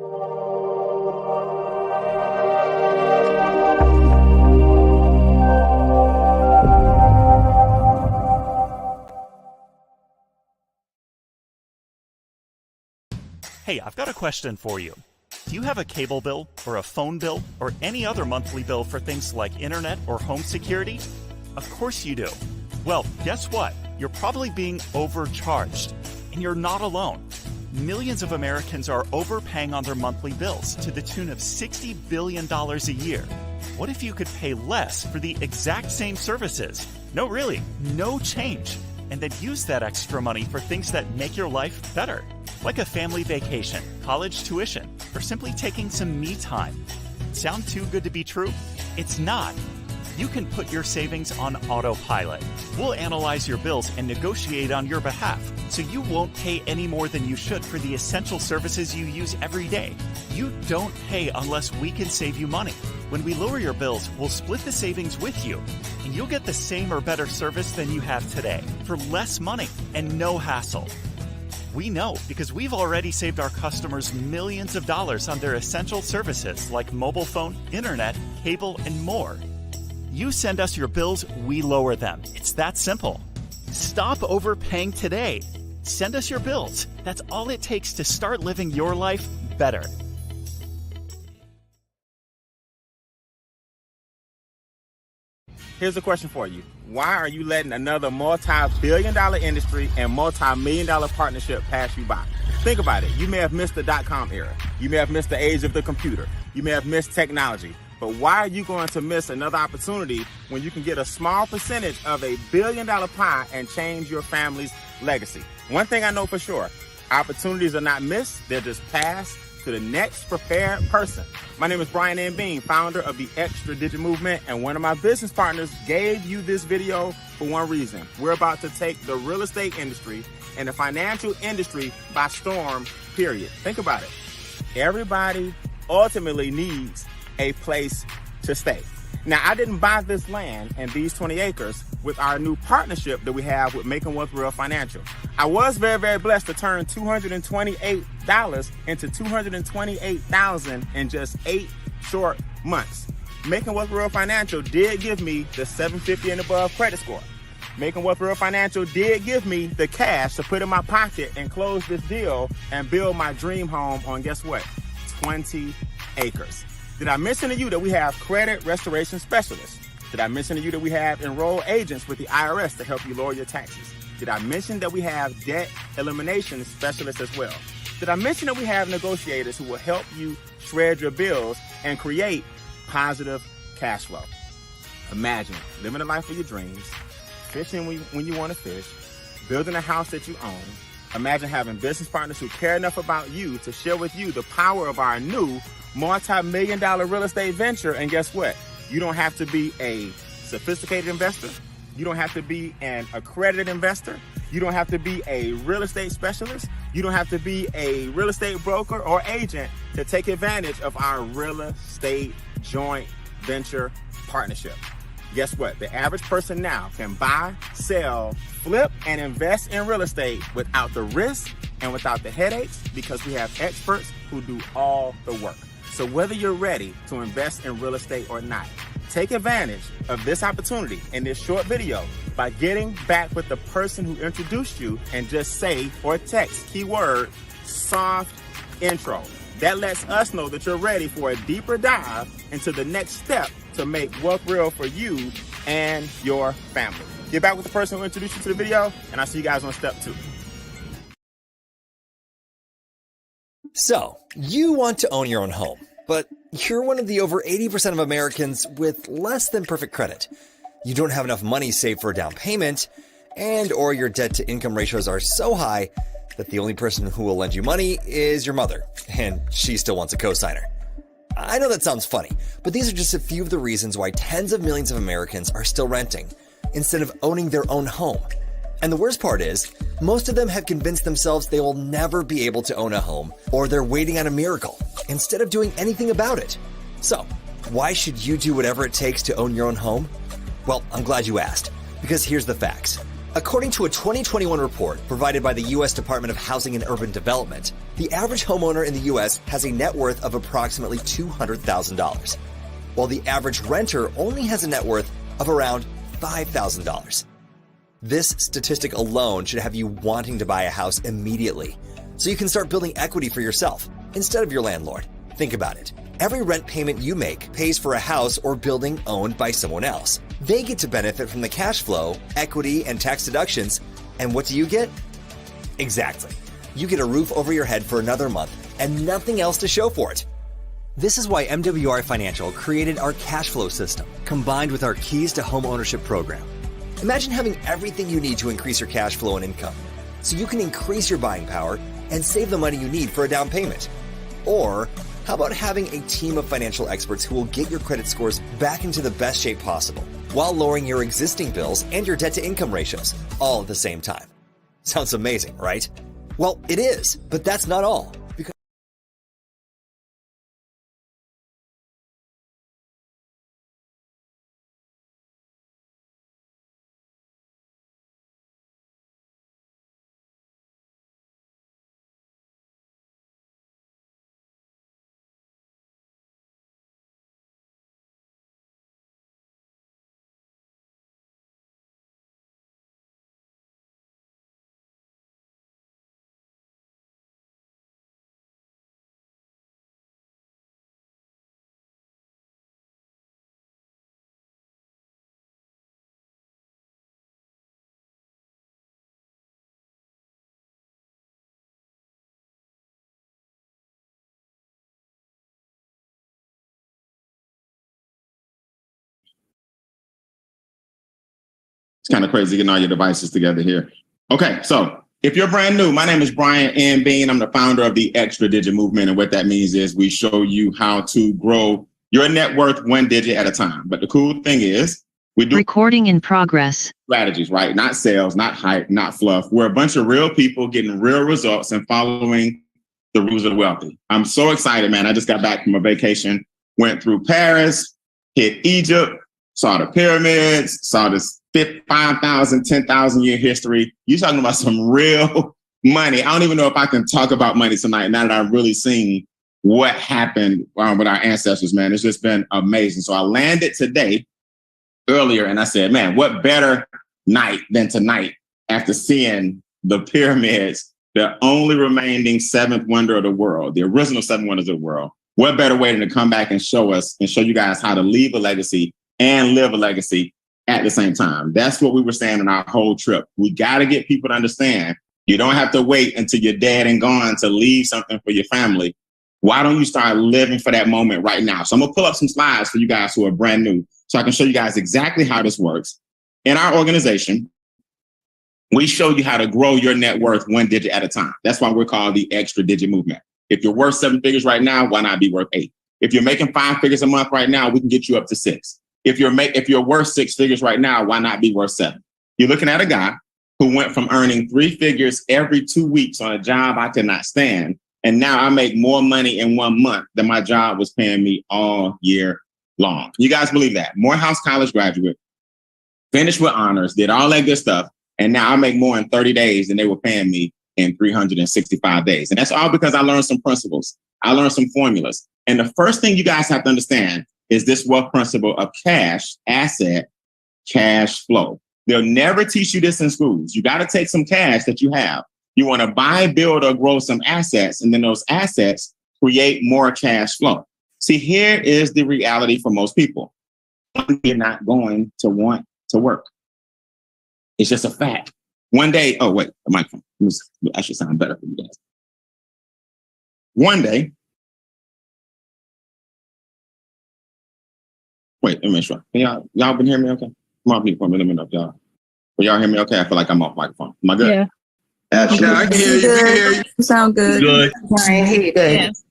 Hey, I've got a question for you. Do you have a cable bill or a phone bill or any other monthly bill for things like internet or home security? Of course you do. Well, guess what? You're probably being overcharged. And you're not alone. Millions of Americans are overpaying on their monthly bills to the tune of $60 billion a year. What if you could pay less for the exact same services? No, really, no change. And then use that extra money for things that make your life better. Like a family vacation, college tuition, or simply taking some me time. Sound too good to be true? It's not. You can put your savings on autopilot. We'll analyze your bills and negotiate on your behalf, so you won't pay any more than you should for the essential services you use every day. You don't pay unless we can save you money. When we lower your bills, we'll split the savings with you, and you'll get the same or better service than you have today for less money and no hassle. We know because we've already saved our customers millions of dollars on their essential services like mobile phone, internet, cable, and more. You send us your bills, we lower them. It's that simple. Stop overpaying today. Send us your bills. That's all it takes to start living your life better. Here's a question for you. Why are you letting another multi-billion-dollar industry and multi-million-dollar partnership pass you by? Think about it. You may have missed the dot-com era. You may have missed the age of the computer. You may have missed technology. But why are you going to miss another opportunity when you can get a small percentage of a billion-dollar pie and change your family's legacy? One thing I know for sure, opportunities are not missed. They're just passed to the next prepared person. My name is Brian M. Bean, founder of the Extra Digit Movement, and one of my business partners gave you this video for one reason. We're about to take the real estate industry and the financial industry by storm, period. Think about it. Everybody ultimately needs a place to stay. Now, I didn't buy this land and these 20 acres with our new partnership that we have with Making Wealth Real Financial. I was very, very blessed to turn $228 into $228,000 in just 8 short months. Making Wealth Real Financial did give me the 750 and above credit score. Making Wealth Real Financial did give me the cash to put in my pocket and close this deal and build my dream home on, guess what? 20 acres. Did I mention to you that we have credit restoration specialists? Did I mention to you that we have enrolled agents with the IRS to help you lower your taxes? Did I mention that we have debt elimination specialists as well? Did I mention that we have negotiators who will help you shred your bills and create positive cash flow? Imagine living the life of your dreams, fishing when you want to fish, building a house that you own. Imagine having business partners who care enough about you to share with you the power of our new multi-million-dollar real estate venture. And guess what? You don't have to be a sophisticated investor. You don't have to be an accredited investor. You don't have to be a real estate specialist. You don't have to be a real estate broker or agent to take advantage of our real estate joint venture partnership. Guess what? The average person now can buy, sell, flip, and invest in real estate without the risk and without the headaches, because we have experts who do all the work. So whether you're ready to invest in real estate or not, take advantage of this opportunity in this short video by getting back with the person who introduced you and just say or text keyword soft intro. That lets us know that you're ready for a deeper dive into the next step to make wealth real for you and your family. Get back with the person who introduced you to the video, and I'll see you guys on step 2. So, you want to own your own home, but you're one of the over 80% of Americans with less than perfect credit. You don't have enough money saved for a down payment, and or your debt to income ratios are so high that the only person who will lend you money is your mother, and she still wants a cosigner. I know that sounds funny, but these are just a few of the reasons why tens of millions of Americans are still renting instead of owning their own home. And the worst part is, most of them have convinced themselves they will never be able to own a home, or they're waiting on a miracle instead of doing anything about it. So, why should you do whatever it takes to own your own home? Well, I'm glad you asked, because here's the facts. According to a 2021 report provided by the U.S. Department of Housing and Urban Development, the average homeowner in the U.S. has a net worth of approximately $200,000, while the average renter only has a net worth of around $5,000. This statistic alone should have you wanting to buy a house immediately, so you can start building equity for yourself instead of your landlord. Think about it. Every rent payment you make pays for a house or building owned by someone else. They get to benefit from the cash flow, equity, and tax deductions. And what do you get? Exactly. You get a roof over your head for another month and nothing else to show for it. This is why MWR Financial created our cash flow system, combined with our Keys to Home Ownership program. Imagine having everything you need to increase your cash flow and income, so you can increase your buying power and save the money you need for a down payment. Or how about having a team of financial experts who will get your credit scores back into the best shape possible while lowering your existing bills and your debt-to-income ratios all at the same time? Sounds amazing, right? Well, it is, but that's not all. Because It's kind of crazy getting all your devices together here. Okay, so if you're brand new, my name is Brian M. Bean. I'm the founder of the Extra Digit Movement. And what that means is we show you how to grow your net worth one digit at a time. But the cool thing is we do recording in progress strategies, right? Not sales, not hype, not fluff. We're a bunch of real people getting real results and following the rules of the wealthy. I'm so excited, man. I just got back from a vacation, went through Paris, hit Egypt, saw the pyramids, saw this 5,000, 10,000 year history. You're talking about some real money. I don't even know if I can talk about money tonight now that I've really seen what happened with our ancestors, man. It's just been amazing. So I landed today earlier and I said, man, what better night than tonight after seeing the pyramids, the only remaining seventh wonder of the world, the original seven wonders of the world. What better way than to come back and show us and show you guys how to leave a legacy and live a legacy at the same time. That's what we were saying on our whole trip. We got to get people to understand you don't have to wait until you're dead and gone to leave something for your family. Why don't you start living for that moment right now? So I'm going to pull up some slides for you guys who are brand new so I can show you guys exactly how this works. In our organization, we show you how to grow your net worth one digit at a time. That's why we're called the Extra Digit Movement. If you're worth 7 figures right now, why not be worth 8? If you're making 5 figures a month right now, we can get you up to 6. If you're worth 6 figures right now, why not be worth 7? You're looking at a guy who went from earning 3 figures every 2 weeks on a job I could not stand. And now I make more money in 1 month than my job was paying me all year long. You guys believe that? Morehouse College graduate, finished with honors, did all that good stuff. And now I make more in 30 days than they were paying me in 365 days. And that's all because I learned some principles. I learned some formulas. And the first thing you guys have to understand is this wealth principle of cash, asset, cash flow. They'll never teach you this in schools. You got to take some cash that you have. You want to buy, build, or grow some assets, and then those assets create more cash flow. See, here is the reality for most people. You're not going to want to work. It's just a fact. One day, oh, wait, the microphone. I should sound better for you guys. One day, wait, let me make sure. Can y'all been hearing me okay? Come on, people, let me know if y'all. Will y'all hear me okay? I feel like I'm off microphone. Am I good? Yeah. Yeah, I can hear you. I can hear you. You sound good. Good. I hear you good. Yes.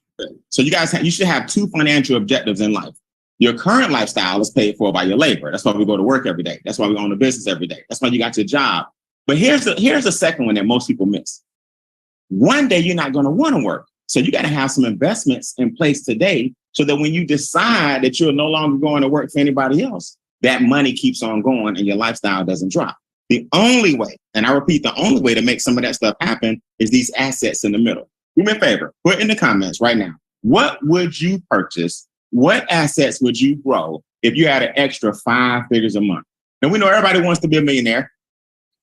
So you guys, you should have 2 financial objectives in life. Your current lifestyle is paid for by your labor. That's why we go to work every day. That's why we own a business every day. That's why you got your job. But here's the second one that most people miss. One day you're not going to want to work. So you got to have some investments in place today so that when you decide that you're no longer going to work for anybody else, that money keeps on going and your lifestyle doesn't drop. The only way, and I repeat, the only way to make some of that stuff happen is these assets in the middle. Do me a favor, put in the comments right now, what would you purchase? What assets would you grow if you had an extra 5 figures a month? And we know everybody wants to be a millionaire,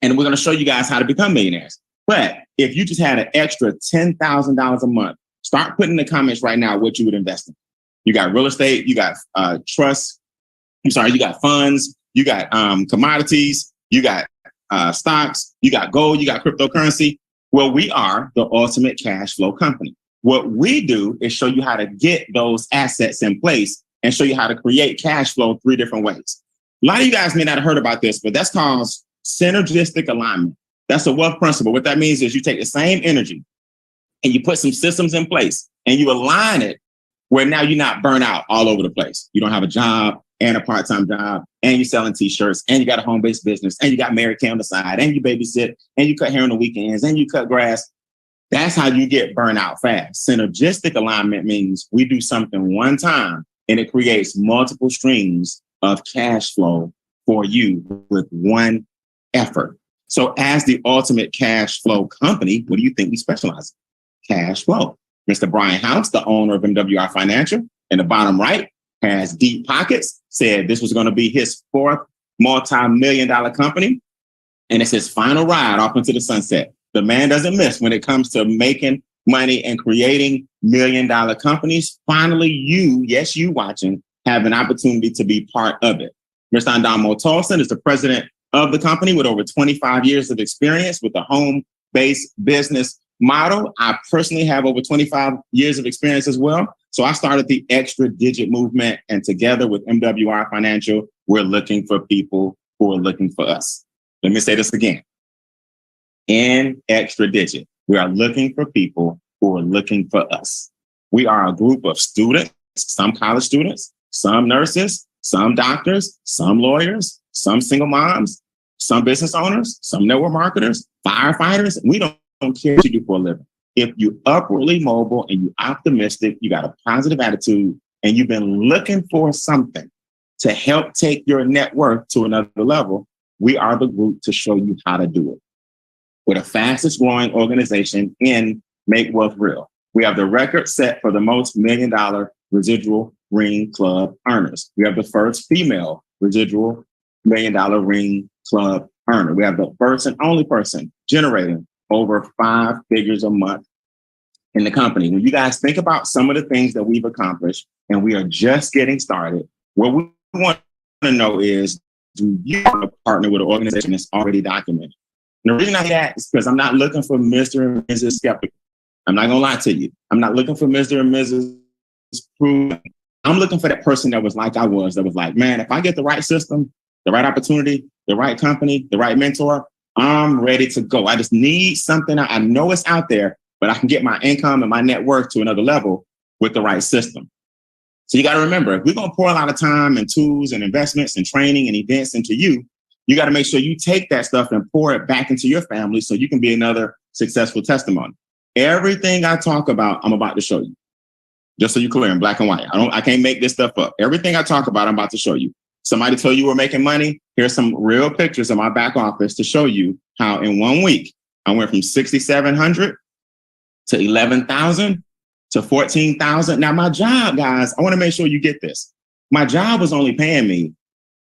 and we're going to show you guys how to become millionaires. But if you just had an extra $10,000 a month, start putting in the comments right now what you would invest in. You got real estate, you got trust. You got funds, you got commodities, you got stocks, you got gold, you got cryptocurrency. Well, we are the ultimate cash flow company. What we do is show you how to get those assets in place and show you how to create cash flow 3 different ways. A lot of you guys may not have heard about this, but that's called synergistic alignment. That's a wealth principle. What that means is you take the same energy and you put some systems in place and you align it where now you're not burnt out all over the place. You don't have a job and a part-time job, and you're selling t-shirts, and you got a home-based business, and you got Mary Kay on the side, and you babysit, and you cut hair on the weekends, and you cut grass. That's how you get burnt out fast. Synergistic alignment means we do something one time, and it creates multiple streams of cash flow for you with one effort. So as the ultimate cash flow company, what do you think we specialize in? Cash flow. Mr. Brian House, the owner of MWR Financial, in the bottom right, has deep pockets, said this was going to be his 4th multi-million-dollar company. And it's his final ride off into the sunset. The man doesn't miss when it comes to making money and creating million-dollar companies. Finally, you watching, have an opportunity to be part of it. Mr. Andamo Tolson is the president of the company with over 25 years of experience with the home-based business model. I personally have over 25 years of experience as well. So I started the Extra Digit movement, and together with MWR Financial, we're looking for people who are looking for us. Let me say this again. In Extra Digit, we are looking for people who are looking for us. We are a group of students, some college students, some nurses, some doctors, some lawyers, some single moms, some business owners, some network marketers, firefighters. We don't care what you do for a living. If you're upwardly mobile and you're optimistic, you got a positive attitude, and you've been looking for something to help take your net worth to another level, we are the group to show you how to do it. We're the fastest growing organization in Make Wealth Real. We have the record set for the most million-dollar residual ring club earners. We have the first female residual million-dollar ring club earner. We have the first and only person generating over 5 figures a month in the company. When you guys think about some of the things that we've accomplished, and we are just getting started, what we want to know is, do you want to partner with an organization that's already documented? And the reason I say that is because I'm not looking for Mr. and Mrs. Skeptic. I'm not going to lie to you. I'm not looking for Mr. and Mrs. Proven. I'm looking for that person that was like I was, that was like, man, if I get the right system, the right opportunity, the right company, the right mentor, I'm ready to go. I just need something. I know it's out there, but I can get my income and my net worth to another level with the right system. So you got to remember, if we're going to pour a lot of time and tools and investments and training and events into you, you got to make sure you take that stuff and pour it back into your family so you can be another successful testimony. Everything I talk about, I'm about to show you. Just so you're clear in black and white. I can't make this stuff up. Everything I talk about, I'm about to show you. Somebody told you we're making money. Here's some real pictures of my back office to show you how in 1 week, I went from 6,700 to 11,000 to 14,000. Now my job, guys, I want to make sure you get this. My job was only paying me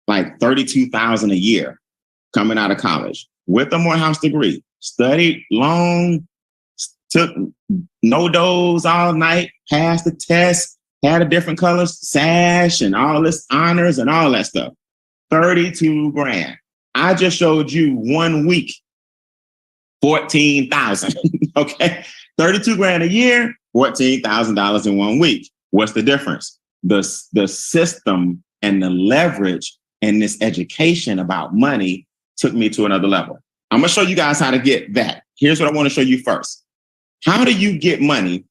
like 32,000 a year coming out of college with a Morehouse degree, studied long, took no dose all night, passed the test, had a different color sash and all this honors and all that stuff. 32 grand. I just showed you 1 week, 14,000. Okay. 32 grand a year, $14,000 in 1 week. What's the difference? The system and the leverage and this education about money took me to another level. I'm going to show you guys how to get that. Here's what I want to show you first. How do you get money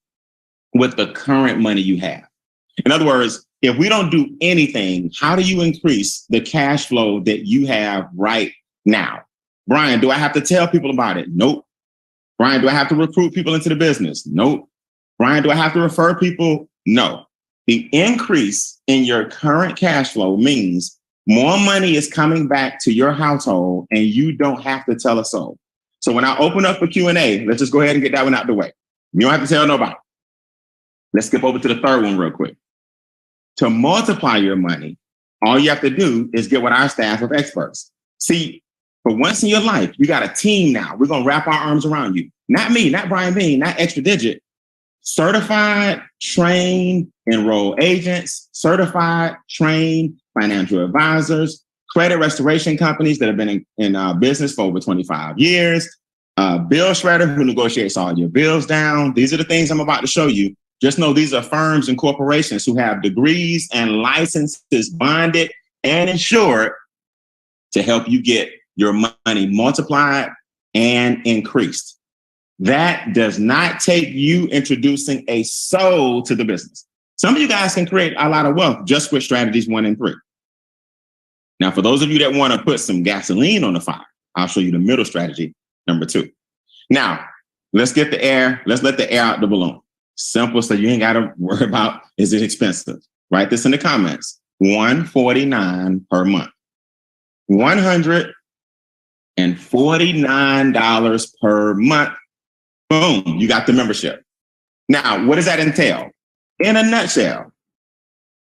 with the current money you have? In other words, if we don't do anything, how do you increase the cash flow that you have right now? Brian, do I have to tell people about it? Nope. Brian, do I have to recruit people into the business? Nope. Brian, do I have to refer people? No. The increase in your current cash flow means more money is coming back to your household and you don't have to tell a soul. So when I open up for Q&A, let's just go ahead and get that one out the way. You don't have to tell nobody. Let's skip over to the third one real quick. To multiply your money, all you have to do is get with our staff of experts. See, for once in your life, you got a team now. We're going to wrap our arms around you. Not me, not Brian Bean, not Extra Digit. Certified, trained, enrolled agents, certified, trained financial advisors, credit restoration companies that have been in business for over 25 years, bill shredder who negotiates all your bills down. These are the things I'm about to show you. Just know these are firms and corporations who have degrees and licenses bonded and insured to help you get your money multiplied and increased. That does not take you introducing a soul to the business. Some of you guys can create a lot of wealth just with strategies 1 and 3. Now, for those of you that want to put some gasoline on the fire, I'll show you the middle strategy, number 2. Now, let's let the air out the balloon. Simple, so you ain't got to worry about, is it expensive? Write this in the comments. $149 per month. $149 per month. Boom, you got the membership. Now, what does that entail? In a nutshell,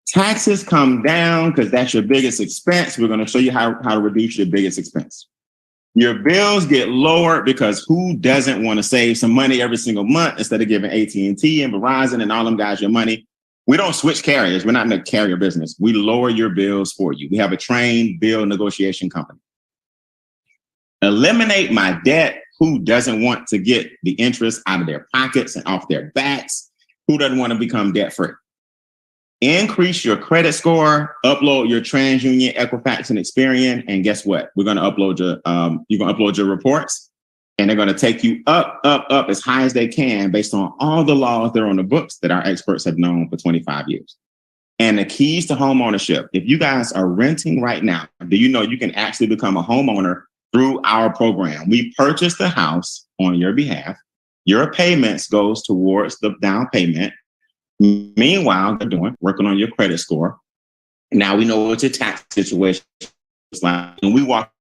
taxes come down because that's your biggest expense. We're going to show you how to reduce your biggest expense. Your bills get lower because who doesn't want to save some money every single month instead of giving AT&T and Verizon and all them guys your money? We don't switch carriers. We're not in the carrier business. We lower your bills for you. We have a trained bill negotiation company. Eliminate my debt. Who doesn't want to get the interest out of their pockets and off their backs? Who doesn't want to become debt-free? Increase your credit score, upload your TransUnion, Equifax, and Experian, and guess what? We're going to upload your reports, and they're going to take you up as high as they can based on all the laws that are on the books that our experts have known for 25 years. And the keys to home ownership. If you guys are renting right now, do you know you can actually become a homeowner through our program? We purchase the house on your behalf. Your payments goes towards the down payment. Meanwhile, they're working on your credit score. Now we know what your tax situation is like, and we walk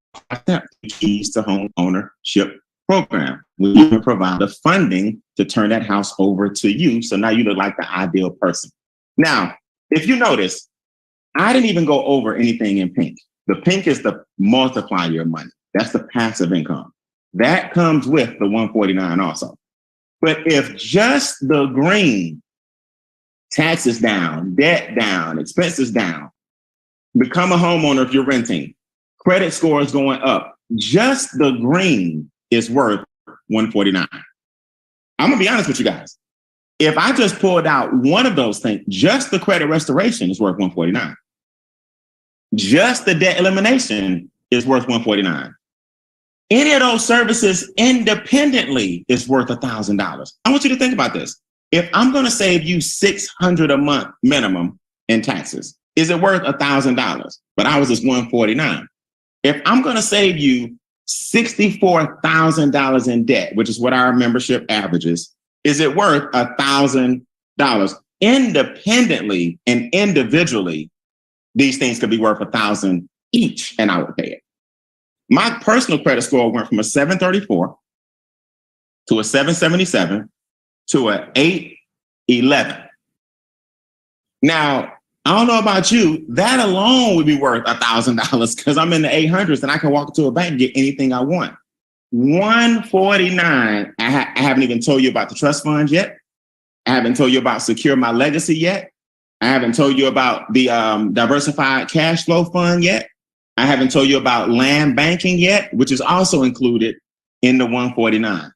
the keys to home ownership program. We even provide the funding to turn that house over to you. So now you look like the ideal person. Now, if you notice, I didn't even go over anything in pink. The pink is the multiply your money. That's the passive income. That comes with the 149 also. But if just the green, taxes down, debt down, expenses down, become a homeowner if you're renting, credit score is going up, just the green is worth 149. I'm gonna be honest with you guys. If I just pulled out one of those things, just the credit restoration is worth 149. Just the debt elimination is worth 149. Any of those services independently is worth $1,000. I want you to think about this. If I'm going to save you $600 a month minimum in taxes, is it worth $1,000? But ours is $149. If I'm going to save you $64,000 in debt, which is what our membership averages, is it worth $1,000? Independently and individually, these things could be worth $1,000 each, and I would pay it. My personal credit score went from a 734 to a 777 to an 811. Now, I don't know about you, that alone would be worth $1,000 because I'm in the 800s and I can walk into a bank and get anything I want. 149. I haven't even told you about the trust funds yet. I haven't told you about Secure My Legacy yet. I haven't told you about the diversified cash flow fund yet. I haven't told you about land banking yet, which is also included in the 149.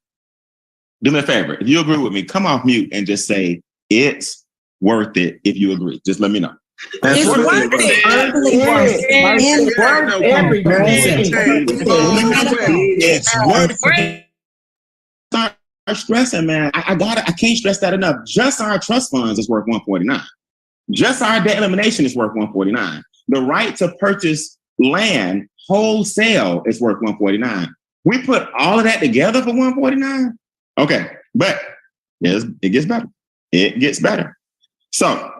Do me a favor. If you agree with me, come off mute and just say it's worth it if you agree. Just let me know. It's worth it. It's worth every It's worth it. Start stressing, man. I can't stress that enough. Just our trust funds is worth 149. Just our debt elimination is worth 149. The right to purchase land wholesale is worth 149. We put all of that together for 149. Okay, but yes, it gets better. It gets better. So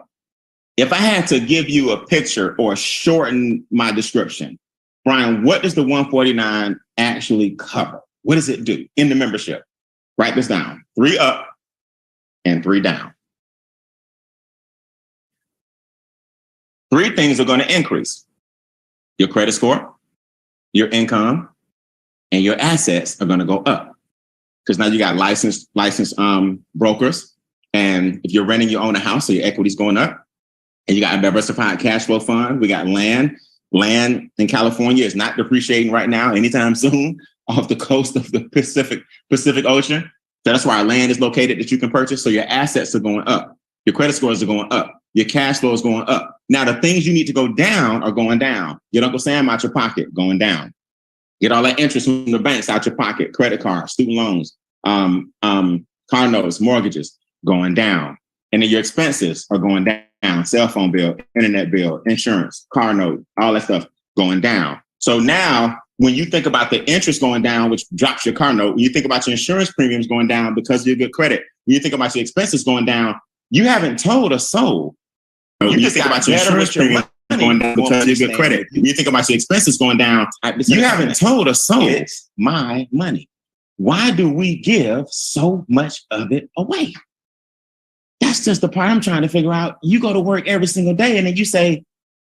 If I had to give you a picture or shorten my description, Brian, what does the 149 actually cover? What does it do in the membership? Write this down. 3 up and 3 down. 3 things are going to increase: your credit score, your income, and your assets are going to go up. Because now you got licensed brokers. And if you're renting, you own a house, so your equity's going up. And you got a diversified cash flow fund. We got land. Land in California is not depreciating right now anytime soon off the coast of the Pacific Ocean. So that's where our land is located that you can purchase. So your assets are going up. Your credit scores are going up. Your cash flow is going up. Now, the things you need to go down are going down. Get Uncle Sam out your pocket, going down. Get all that interest from the banks out your pocket, credit cards, student loans, car notes, mortgages, going down. And then your expenses are going down. Cell phone bill, internet bill, insurance, car note, all that stuff going down. So now when you think about the interest going down, which drops your car note, when you think about your insurance premiums going down because of your good credit, when you think about your expenses going down, you haven't told a soul. You just think about your insurance premiums going down because of your good credit. When you think about your expenses going down, you haven't told a soul, it's my money. Why do we give so much of it away? That's just the part I'm trying to figure out. You go to work every single day and then you say,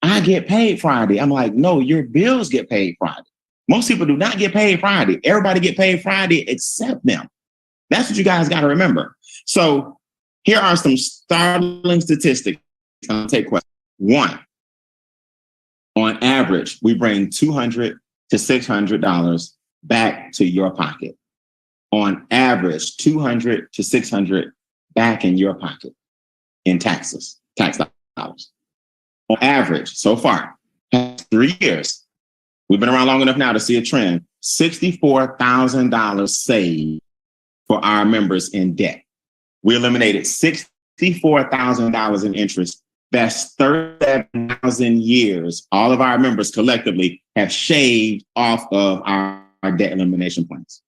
I get paid Friday. I'm like, no, your bills get paid Friday. Most people do not get paid Friday. Everybody get paid Friday except them. That's what you guys got to remember. So here are some startling statistics. I'll take questions. 1, on average, we bring $200 to $600 back to your pocket. On average, $200 to $600 back in your pocket in tax dollars. On average, so far, 3 years, we've been around long enough now to see a trend, $64,000 saved for our members in debt. We eliminated $64,000 in interest. That's 37,000 years. All of our members collectively have shaved off of our debt elimination plans.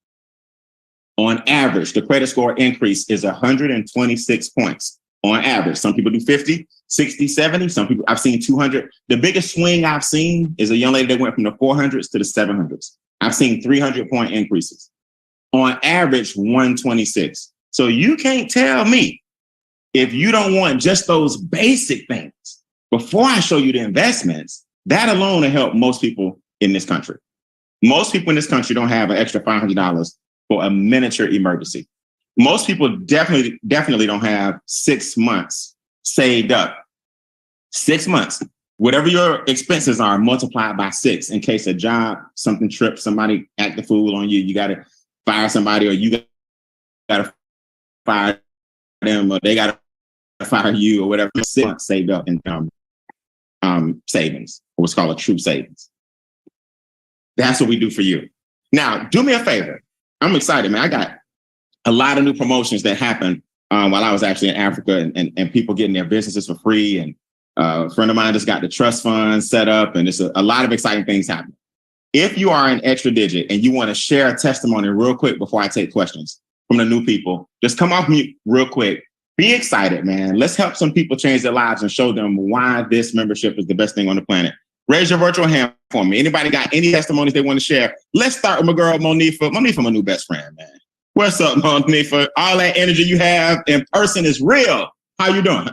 On average, the credit score increase is 126 points. On average, some people do 50, 60, 70. Some people, I've seen 200. The biggest swing I've seen is a young lady that went from the 400s to the 700s. I've seen 300-point increases. On average, 126. So you can't tell me if you don't want just those basic things. Before I show you the investments, that alone will help most people in this country. Most people in this country don't have an extra $500 for a miniature emergency. Most people definitely don't have 6 months saved up. 6 months. Whatever your expenses are, multiplied by 6 in case a job, something trips, somebody act the fool on you, you got to fire somebody, or you got to fire them, or they got to fire you, or whatever. 6 months saved up in savings, or what's called a true savings. That's what we do for you. Now, do me a favor. I'm excited, man. I got a lot of new promotions that happened while I was actually in Africa, and people getting their businesses for free. And a friend of mine just got the trust fund set up, and there's a lot of exciting things happening. If you are an extra digit and you want to share a testimony real quick before I take questions from the new people, just come off mute real quick. Be excited, man. Let's help some people change their lives and show them why this membership is the best thing on the planet. Raise your virtual hand for me. Anybody got any testimonies they want to share? Let's start with my girl, Monifa. Monifa, my new best friend, man. What's up, Monifa? All that energy you have in person is real. How you doing?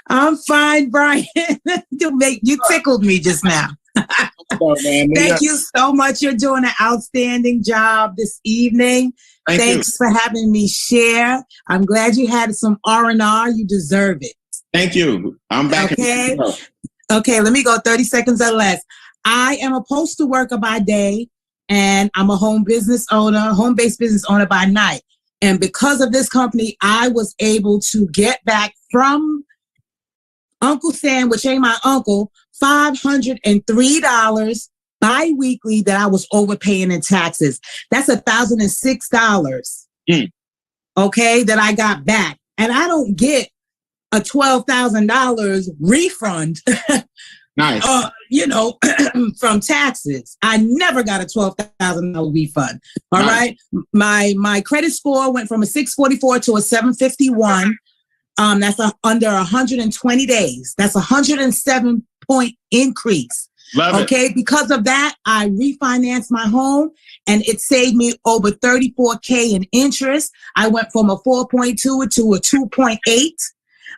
I'm fine, Brian. You tickled me just now. Thank you so much. You're doing an outstanding job this evening. Thanks for having me share. I'm glad you had some R&R. You deserve it. Thank you. I'm back. Okay, let me go 30 seconds or less. I am a postal worker by day, and I'm a home-based business owner by night. And because of this company, I was able to get back from Uncle Sam, which ain't my uncle, $503 bi-weekly that I was overpaying in taxes. That's $1,006, okay, that I got back. And I don't get a $12,000 refund, nice. From taxes. I never got a $12,000 refund. All right. My credit score went from a 644 to a 751. That's under 120 days. That's a 107-point increase. Love okay, because of that, I refinanced my home and it saved me over $34K in interest. I went from a 4.2 to a 2.8.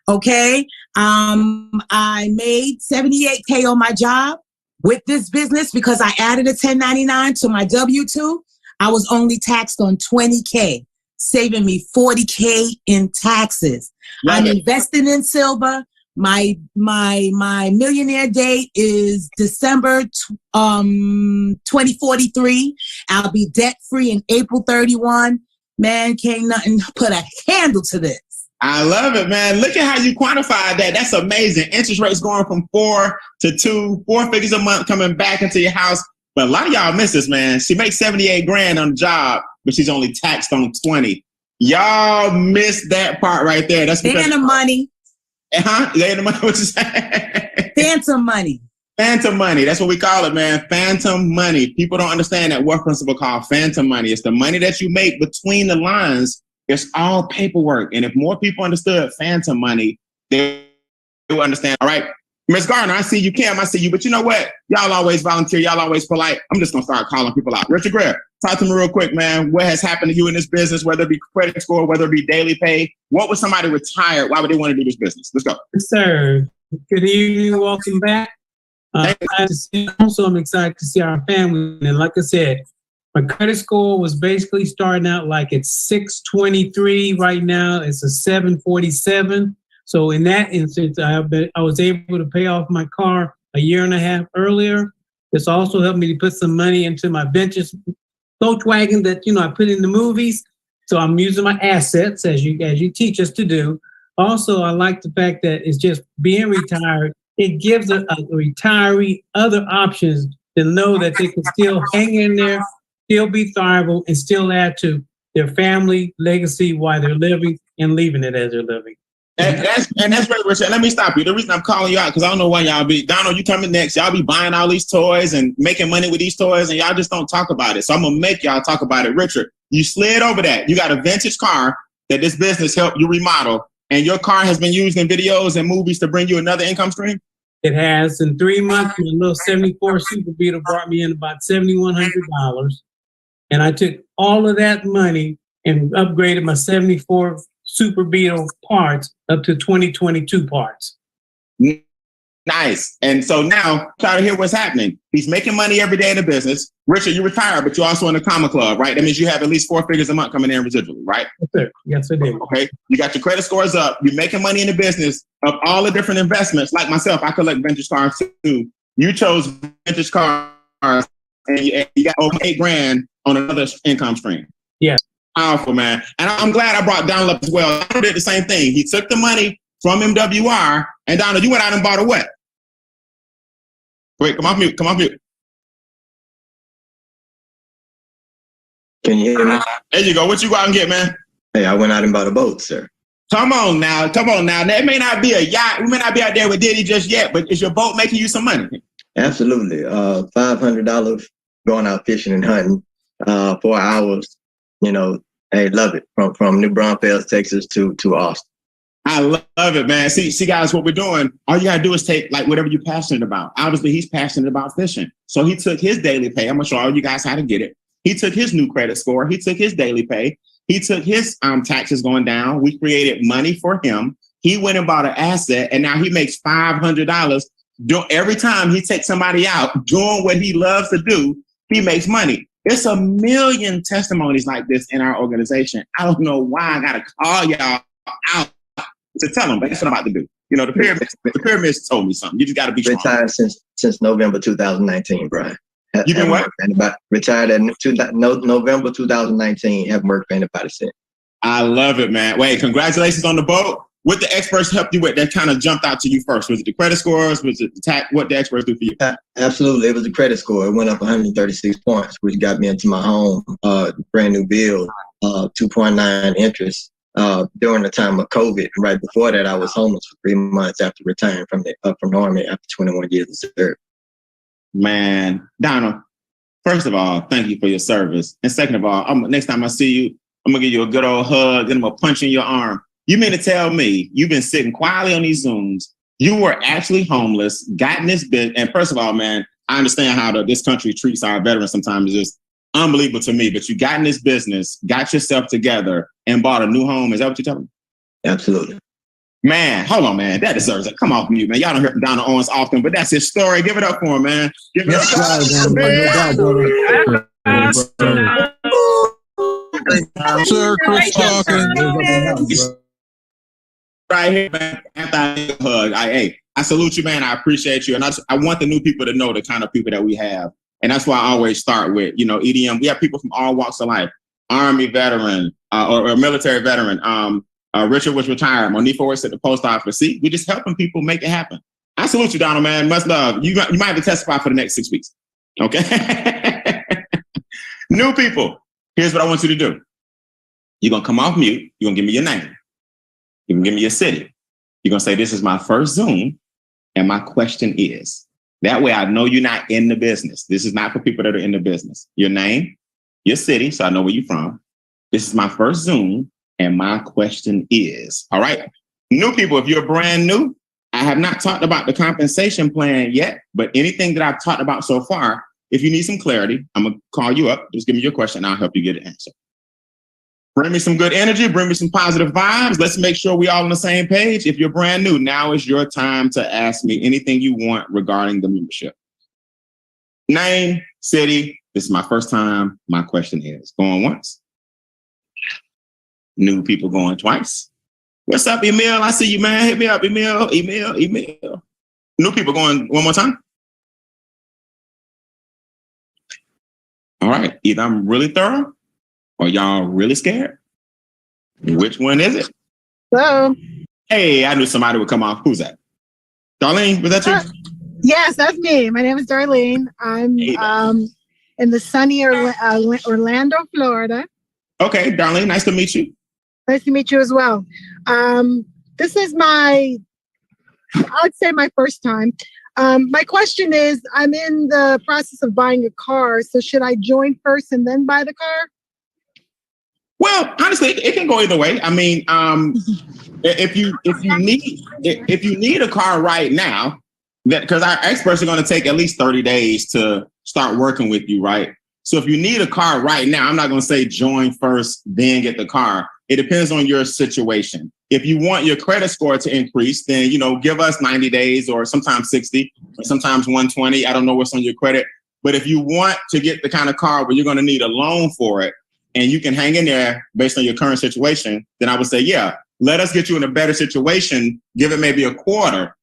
Okay. I made $78K on my job with this business because I added a 1099 to my W-2. I was only taxed on $20K, saving me $40K in taxes. I'm investing in silver. My millionaire date is December 2043. I'll be debt free in April 31. Man, can't nothing put a handle to this. I love it, man. Look at how you quantified that. That's amazing. Interest rates going from 4 to 2, 4 figures a month coming back into your house. But a lot of y'all miss this, man. She makes 78 grand on the job, but she's only taxed on 20. Y'all missed that part right there. That's because Phantom money. Phantom money. What you say? Phantom money. Phantom money. That's what we call it, man. Phantom money. People don't understand that wealth principle called phantom money. It's the money that you make between the lines. It's all paperwork. And if more people understood phantom money, they would understand. All right, Ms. Garner, I see you. Cam, I see you. But you know what? Y'all always volunteer. Y'all always polite. I'm just going to start calling people out. Richard Greer, talk to me real quick, man. What has happened to you in this business, whether it be credit score, whether it be daily pay? What was somebody retired? Why would they want to do this business? Let's go. Yes, sir. Good evening. Welcome back. Also, I'm excited to see our family. And like I said, my credit score was basically starting out like at 623. Right now, it's a 747. So in that instance, I was able to pay off my car a year and a half earlier. This also helped me to put some money into my vintage Volkswagen that I put in the movies. So I'm using my assets as you teach us to do. Also, I like the fact that it's just being retired. It gives a retiree other options to know that they can still hang in there, still be thrivable, and still add to their family legacy while they're living and leaving it as they're living. And that's right, Richard. Let me stop you. The reason I'm calling you out, because I don't know why y'all be, Donald, you coming next. Y'all be buying all these toys and making money with these toys, and y'all just don't talk about it. So I'm going to make y'all talk about it. Richard, you slid over that. You got a vintage car that this business helped you remodel, and your car has been used in videos and movies to bring you another income stream? It has. In 3 months, my little 74 Super Beetle brought me in about $7,100. And I took all of that money and upgraded my 74 Super Beetle parts up to 2022 parts. Nice. And so now, try to hear what's happening. He's making money every day in the business. Richard, you retired, but you're also in the comma club, right? That means you have at least 4 figures a month coming in residually, right? Yes, sir. Yes, I did. Okay. You got your credit scores up. You're making money in the business of all the different investments. Like myself, I collect vintage cars too. You chose vintage cars and you got over 8 grand on another income stream. Yes. Powerful, man. And I'm glad I brought Donald up as well. Donald did the same thing. He took the money from MWR, and Donald, you went out and bought a what? Wait, come off mute. Can you hear me? There you go. What you go out and get, man? Hey, I went out and bought a boat, sir. Come on now. That may not be a yacht. We may not be out there with Diddy just yet, but is your boat making you some money? Absolutely. $500 going out fishing and hunting 4 hours. Hey, love it. From New Braunfels, Texas to Austin. I love it, man. See, guys, what we're doing, all you got to do is take like whatever you're passionate about. Obviously, he's passionate about fishing. So he took his daily pay. I'm going to show all you guys how to get it. He took his new credit score. He took his daily pay. He took his taxes going down. We created money for him. He went and bought an asset, and now he makes $500. Every time he takes somebody out doing what he loves to do, he makes money. It's a million testimonies like this in our organization. I don't know why I got to call y'all out to tell them, but that's what I'm about to do. The pyramids told me something. You just got to be strong. Retired since November 2019, Brian. You been what? Retired in November 2019. Haven't worked for anybody since. I love it, man. Wait, congratulations on the boat. What the experts helped you with that kind of jumped out to you first? Was it the credit scores? Was it the tax? What the experts do for you? Absolutely. It was the credit score. It went up 136 points, which got me into my home, brand new build, 2.9 interest. During the time of COVID. Right before that, I was homeless for 3 months after retiring from the Army after 21 years of service. Man, Donald, first of all, thank you for your service. And second of all, next time I see you, I'm going to give you a good old hug, then I'm going to punch in your arm. You mean to tell me you've been sitting quietly on these Zooms, you were actually homeless, gotten this bit, and first of all, man, I understand how this country treats our veterans sometimes. It's just unbelievable to me, but you got in this business, got yourself together, and bought a new home. Is that what you're telling me? Absolutely. Man, hold on, man. That deserves it. Come off mute, man. Y'all don't hear from Donna Owens often, but that's his story. Give it up for him, man. Give it up. Sir, Chris talking. Right here, man. After I hug, I salute you, man. I appreciate you. And I want the new people to know the kind of people that we have. And that's why I always start with, EDM. We have people from all walks of life. Army veteran or military veteran. Richard was retired. Monifa works at the post office. See, we just helping people make it happen. I salute you, Donald, man. Much love. You might have to testify for the next 6 weeks. Okay? New people, here's what I want you to do. You're going to come off mute. You're going to give me your name. You can give me your city. You're going to say, this is my first Zoom, and my question is. That way I know you're not in the business. This is not for people that are in the business. Your name, your city, so I know where you're from. This is my first Zoom, and my question is. All right. New people, if you're brand new, I have not talked about the compensation plan yet, but anything that I've talked about so far, if you need some clarity, I'm going to call you up. Just give me your question, and I'll help you get an answer. Bring me some good energy. Bring me some positive vibes. Let's make sure we're all on the same page. If you're brand new, now is your time to ask me anything you want regarding the membership. Name, city. This is my first time. My question is going once. New people going twice. What's up, Emil? I see you, man. Hit me up, Emil. New people going one more time. All right. Either I'm really thorough, or y'all really scared? Which one is it? Hello. Hey, I knew somebody would come off. Who's that? Darlene, was that you? Yes, that's me. My name is Darlene. I'm in the sunny Orlando, Florida. Okay, Darlene, nice to meet you. Nice to meet you as well. This is I'd say my first time. My question is, I'm in the process of buying a car. So should I join first and then buy the car? Well, honestly, it can go either way. I mean, if you need a car right now, because our experts are going to take at least 30 days to start working with you, right? So if you need a car right now, I'm not going to say join first, then get the car. It depends on your situation. If you want your credit score to increase, then, give us 90 days or sometimes 60 or sometimes 120. I don't know what's on your credit. But if you want to get the kind of car where you're going to need a loan for it, and you can hang in there based on your current situation, then I would say, yeah, let us get you in a better situation. Give it maybe a quarter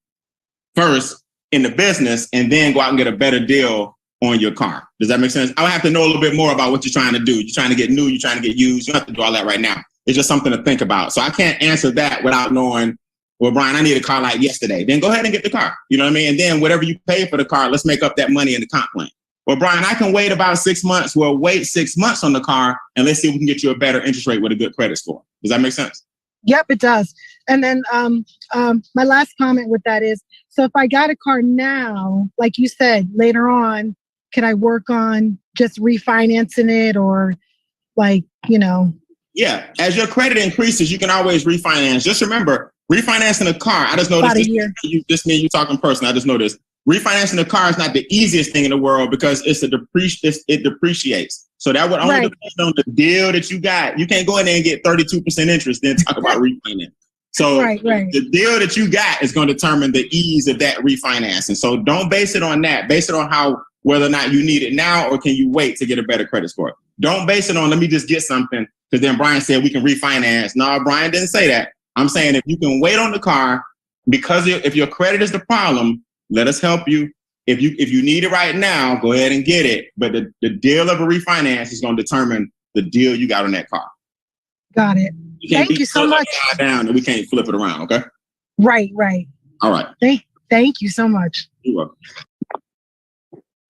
first in the business, and then go out and get a better deal on your car. Does that make sense? I would have to know a little bit more about what you're trying to do. You're trying to get new, you're trying to get used. You don't have to do all that right now. It's just something to think about. So I can't answer that without knowing, well, Brian, I need a car like yesterday. Then go ahead and get the car. You know what I mean? And then whatever you pay for the car, let's make up that money in the comp plan. Well, Brian, I can wait about 6 months. Well, wait 6 months on the car, and let's see if we can get you a better interest rate with a good credit score. Does that make sense? Yep, it does. And then my last comment with that is, so if I got a car now, like you said, later on, can I work on just refinancing it or Yeah, as your credit increases, you can always refinance. Just remember, refinancing a car, I just know this me and you talking personally, I just know this. Refinancing a car is not the easiest thing in the world because it depreciates. So that would only depend on the deal that you got. You can't go in there and get 32% interest, then talk about refinance. So the deal that you got is going to determine the ease of that refinancing. So don't base it on that. Base it on whether or not you need it now or can you wait to get a better credit score. Don't base it on, let me just get something, because then Brian said we can refinance. No, Brian didn't say that. I'm saying if you can wait on the car, because if your credit is the problem, let us help you. If you need it right now, go ahead and get it. But the deal of a refinance is going to determine the deal you got on that car. Got it. Thank you so much. Down and we can't flip it around, okay? Right. All right. Thank you so much. You're welcome.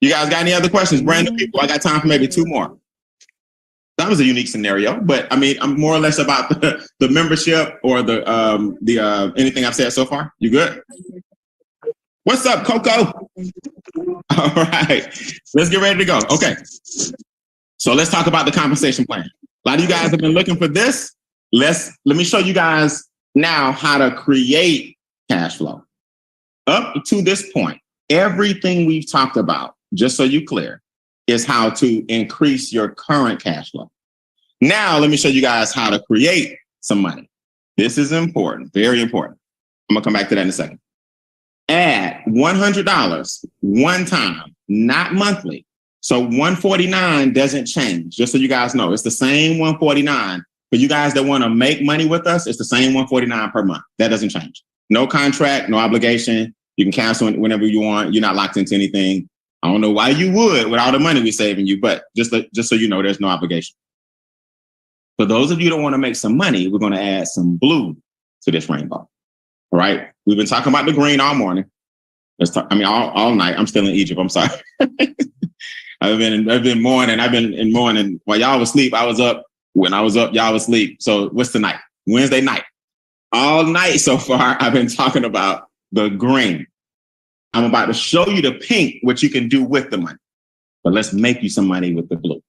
You guys got any other questions? Brand new people, I got time for maybe 2 more. That was a unique scenario, but I mean, I'm more or less about the membership or the anything I've said so far. You good? What's up, Coco? All right, let's get ready to go. Okay, so let's talk about the compensation plan. A lot of you guys have been looking for this. Let me show you guys Now, how to create cash flow. Up to this point, everything we've talked about, just so you're clear, is how to increase your current cash flow. Now, let me show you guys how to create some money. This is important, very important. I'm gonna come back to that in a second. Add $100 one time, not monthly. So 149 doesn't change, just so you guys know. It's the same 149. For you guys that want to make money with us, it's the same 149 per month. That doesn't change. No contract, no obligation. You can cancel it whenever you want. You're not locked into anything. I don't know why you would with all the money we're saving you, but just so you know, there's no obligation. For those of you that want to make some money, we're going to add some blue to this rainbow. All right. We've been talking about the green all morning. All night. I'm still in Egypt. I'm sorry. I've been mourning while y'all was asleep. I was up. When I was up, y'all was asleep. So what's tonight? Wednesday night. All night so far, I've been talking about the green. I'm about to show you the pink, what you can do with the money. But let's make you some money with the blue.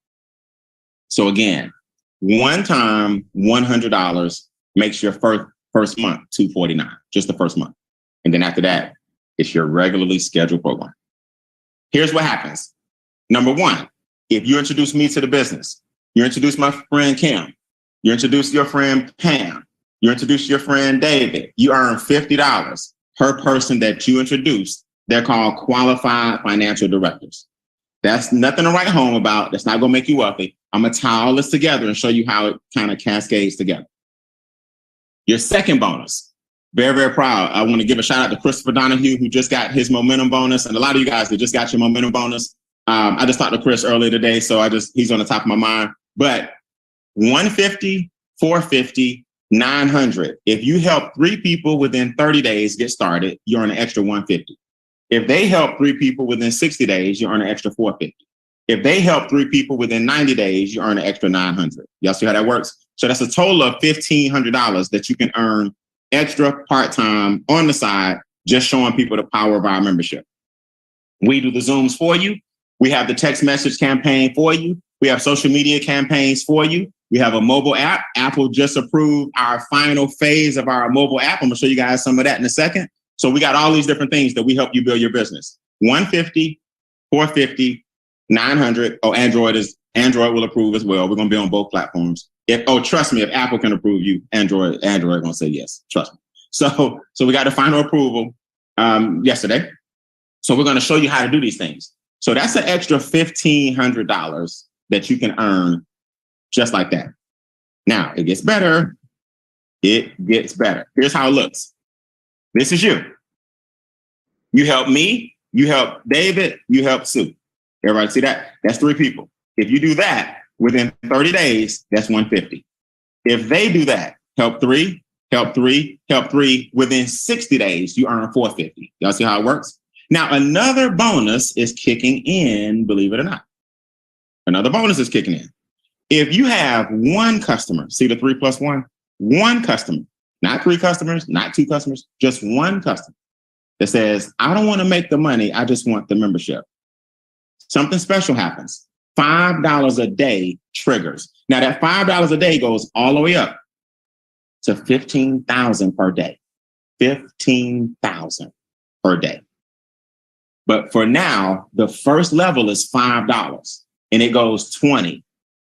So again, one time, $100 makes your first month $249, just the first month. And then after that, it's your regularly scheduled program. Here's what happens. Number one, if you introduce me to the business, you introduce my friend Kim, you introduce your friend Pam, you introduce your friend David, you earn $50 per person that you introduce. They're called qualified financial directors. That's nothing to write home about. That's not going to make you wealthy. I'm going to tie all this together and show you how it kind of cascades together. Your second bonus, very, very proud. I want to give a shout out to Christopher Donahue, who just got his momentum bonus. And a lot of you guys that just got your momentum bonus. I just talked to Chris earlier today, so he's on the top of my mind. But 150, 450, 900. If you help 3 people within 30 days get started, you earn an extra 150. If they help 3 people within 60 days, you earn an extra 450. If they help 3 people within 90 days, you earn an extra 900. Y'all see how that works? So that's a total of $1,500 that you can earn extra part-time on the side, just showing people the power of our membership. We do the Zooms for you. We have the text message campaign for you. We have social media campaigns for you. We have a mobile app. Apple just approved our final phase of our mobile app. I'm going to show you guys some of that in a second. So we got all these different things that we help you build your business. 150, 450, 900. Oh, Android will approve as well. We're going to be on both platforms. Trust me, if Apple can approve you, Android going to say yes. Trust me. So we got the final approval yesterday. So we're going to show you how to do these things. So that's an extra $1,500 that you can earn just like that. Now, it gets better. It gets better. Here's how it looks. This is you. You help me, you help David, you help Sue. Everybody see that? That's 3 people. If you do that within 30 days, that's 150. If they do that, help 3, help 3, help 3, within 60 days, you earn 450. Y'all see how it works? Now, another bonus is kicking in, believe it or not. Another bonus is kicking in. If you have 1 customer, see the 3 plus 1? 1 customer, not 3 customers, not 2 customers, just 1 customer that says, I don't want to make the money, I just want the membership. Something special happens. $5 a day triggers. Now that $5 a day goes all the way up to $15,000 per day. $15,000 per day. But for now, the first level is $5 and it goes 20,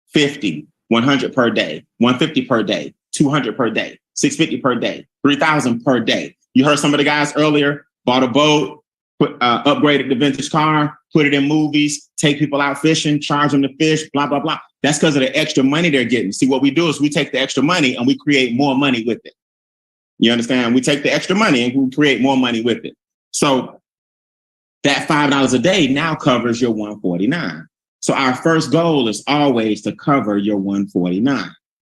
50, 100 per day, 150 per day, 200 per day, 650 per day, 3,000 per day. You heard some of the guys earlier, bought a boat, upgraded the vintage car, put it in movies, take people out fishing, charge them to fish, blah, blah, blah. That's because of the extra money they're getting. See, what we do is we take the extra money and we create more money with it. You understand? We take the extra money and we create more money with it. So that $5 a day now covers your 149. So our first goal is always to cover your 149.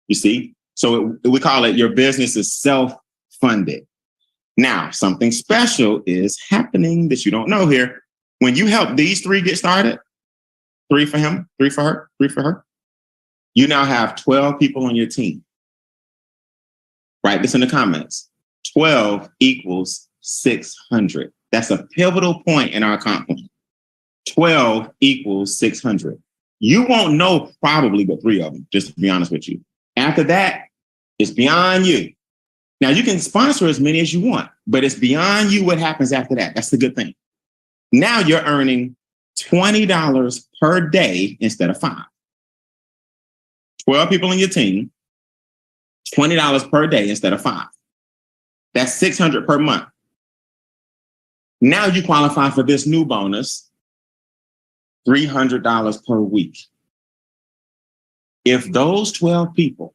You see? So we call it your business is self-funded. Now, something special is happening that you don't know here. When you help these 3 get started, 3 for him, 3 for her, 3 for her, you now have 12 people on your team. Write this in the comments. 12 equals 600. That's a pivotal point in our comp plan. 12 equals 600. You won't know probably but 3 of them, just to be honest with you. After that, it's beyond you. Now you can sponsor as many as you want, but it's beyond you what happens after that. That's the good thing. Now you're earning $20 per day instead of 5. 12 people in your team, $20 per day instead of 5. That's $600 per month. Now you qualify for this new bonus, $300 per week. If those 12 people,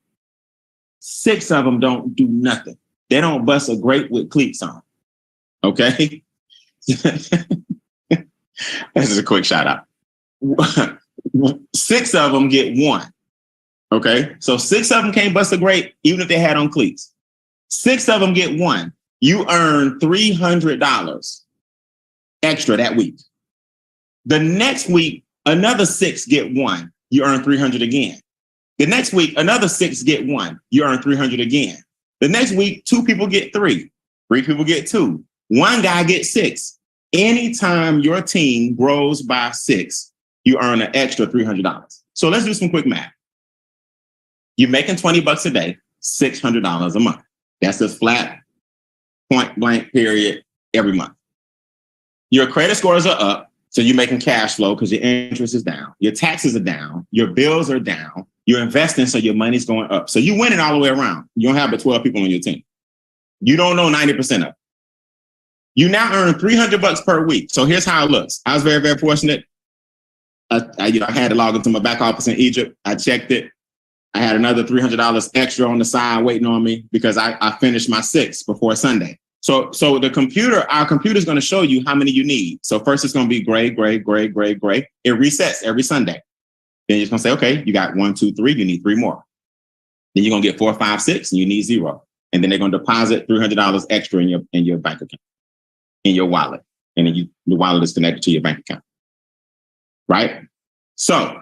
6 of them don't do nothing, they don't bust a grape with cleats on, okay? This is a quick shout out. 6 of them get 1, okay? So 6 of them can't bust a grape even if they had on cleats. 6 of them get 1. You earn $300 extra that week. The next week, another 6 get 1. You earn $300 again. The next week, another 6 get 1. You earn $300 again. The next week, 2 people get 3. 3 people get 2. 1 guy gets 6. Anytime your team grows by 6, you earn an extra $300. So let's do some quick math. You're making $20 a day, $600 a month. That's a flat, point blank period every month. Your credit scores are up, so you're making cash flow because your interest is down. Your taxes are down. Your bills are down. You're investing, so your money's going up. So you're winning all the way around. You don't have but 12 people on your team. You don't know 90% of it. You now earn $300 per week. So here's how it looks. I was very, very fortunate. I had to log into my back office in Egypt. I checked it. I had another $300 extra on the side waiting on me because I finished my 6 before Sunday. So our computer's going to show you how many you need. So first it's going to be gray, gray, gray, gray, gray. It resets every Sunday. Then you're going to say, okay, you got 1, 2, 3. You need 3 more. Then you're going to get 4, 5, 6, and you need 0. And then they're going to deposit $300 extra in your bank account, in your wallet. And then the wallet is connected to your bank account. Right? So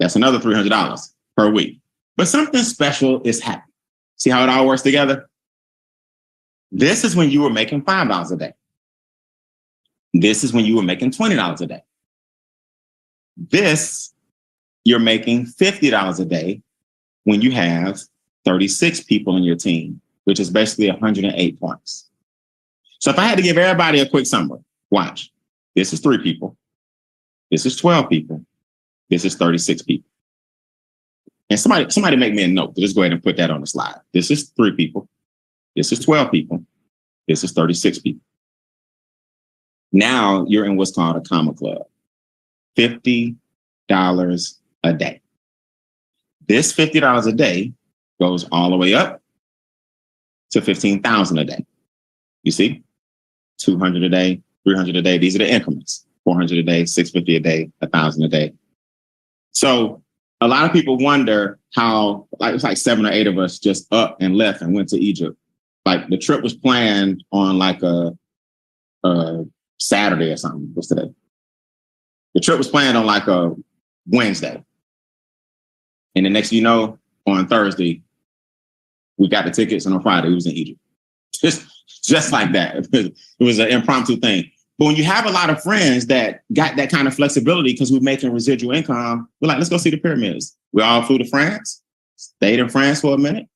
that's another $300 per week. But something special is happening. See how it all works together? This is when you were making $5 a day. This is when you were making $20 a day. This, you're making $50 a day when you have 36 people in your team, which is basically 108 points. So if I had to give everybody a quick summary, watch. This is 3 people. This is 12 people. This is 36 people. And somebody make me a note. Just go ahead and put that on the slide. This is 3 people. This is 12 people. This is 36 people. Now you're in what's called a comma club. $50 a day. This $50 a day goes all the way up to $15,000 a day. You see? 200 a day, 300 a day. These are the increments. 400 a day, 650 a day, 1,000 a day. So a lot of people wonder how, it's like 7 or 8 of us just up and left and went to Egypt. Like the trip was planned on like a Saturday or something. What's today? The trip was planned on like a Wednesday. And the next thing you know, on Thursday, we got the tickets, and on Friday, we was in Egypt. Just like that. It was an impromptu thing. But when you have a lot of friends that got that kind of flexibility because we're making residual income, we're like, let's go see the pyramids. We all flew to France, stayed in France for a minute,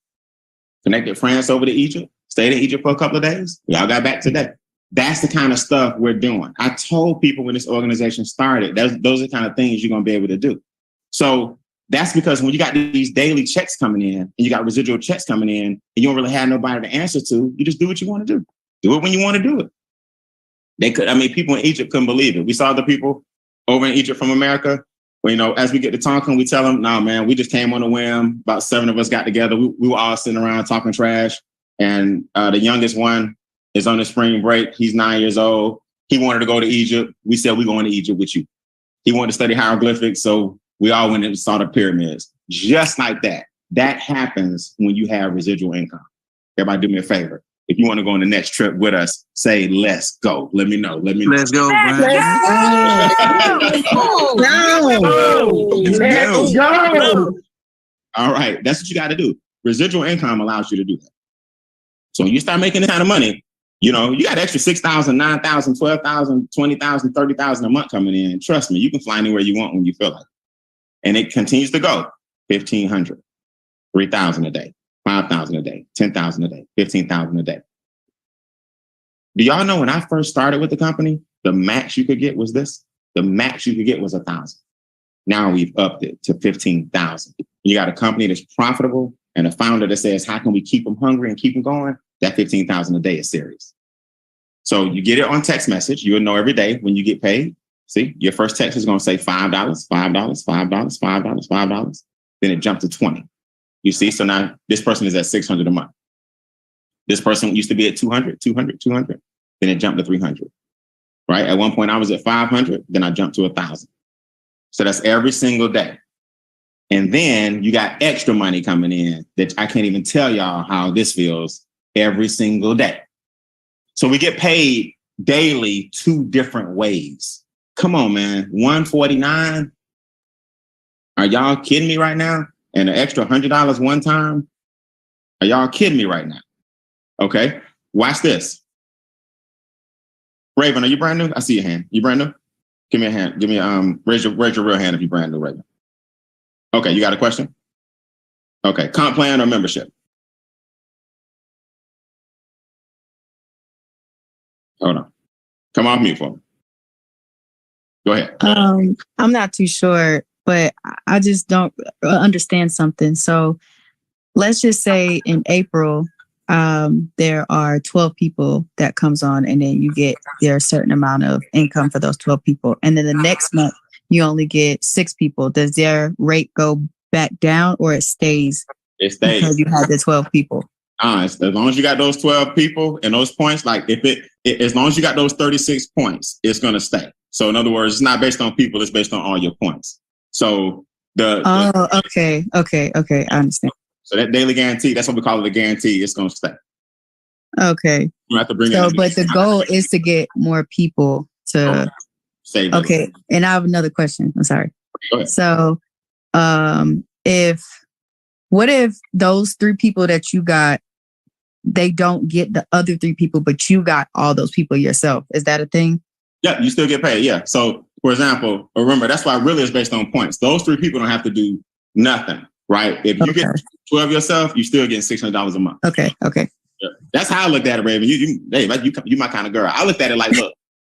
connected France over to Egypt, stayed in Egypt for a couple of days. We all got back today. That's the kind of stuff we're doing. I told people when this organization started, those are the kind of things you're going to be able to do. So that's because when you got these daily checks coming in and you got residual checks coming in and you don't really have nobody to answer to, you just do what you want to do. Do it when you want to do it. People in Egypt couldn't believe it. We saw the people over in Egypt from America. Well, as we get to talking, we tell them, no, man, we just came on a whim. About 7 of us got together. We were all sitting around talking trash. And the youngest one is on the spring break. He's 9 years old. He wanted to go to Egypt. We said, we're going to Egypt with you. He wanted to study hieroglyphics. So we all went and saw the pyramids. Just like that. That happens when you have residual income. Everybody do me a favor. If you want to go on the next trip with us, say, let's go. Let me know. Let's go, Brian. Let's go. All right. That's what you got to do. Residual income allows you to do that. So when you start making this kind of money, you got extra $6,000, $9,000, $12,000, $20,000, $30,000 a month coming in. Trust me, you can fly anywhere you want when you feel like it. And it continues to go. $1,500, $3,000 a day, 5,000 a day, 10,000 a day, 15,000 a day. Do y'all know when I first started with the company, the max you could get was this? The max you could get was 1,000. Now we've upped it to 15,000. You got a company that's profitable and a founder that says, how can we keep them hungry and keep them going? That 15,000 a day is serious. So you get it on text message. You'll know every day when you get paid. See, your first text is going to say $5, $5, $5, $5, $5. Then it jumped to 20. You see, so now this person is at 600 a month. This person used to be at 200, 200, 200. Then it jumped to 300, right? At one point I was at 500, then I jumped to 1,000. So that's every single day. And then you got extra money coming in that I can't even tell y'all how this feels every single day. So we get paid daily 2 different ways. Come on, man. $149. Are y'all kidding me right now? And an extra $100 one time? Are y'all kidding me right now? Okay, watch this. Raven, are you brand new? I see your hand. You brand new? Give me a hand. Give me raise your real hand if you're brand new, Raven. Okay, you got a question? Okay, comp plan or membership? Hold on. Come off mute for me. Go ahead. I'm not too sure, but I just don't understand something. So let's just say in April, there are 12 people that comes on, and then you get their certain amount of income for those 12 people. And then the next month, you only get 6 people. Does their rate go back down, or it stays? It stays. Because you had the 12 people. As long as you got those 12 people and those points, like as long as you got those 36 points, it's going to stay. So in other words, it's not based on people, it's based on all your points. So okay. I understand. So that daily guarantee, that's what we call it, a guarantee. It's going to stay. Okay. You have to bring but the goal is to get more people to save. Okay. And I have another question. I'm sorry. Go ahead. So, what if those 3 people that you got, they don't get the other 3 people, but you got all those people yourself? Is that a thing? Yeah, you still get paid. Yeah. So, for example, remember, that's why really it's based on points. Those 3 people don't have to do nothing, right? If you get 12 yourself, you still get $600 a month. Okay. Yeah. That's how I looked at it, Raven. You my kind of girl. I looked at it like,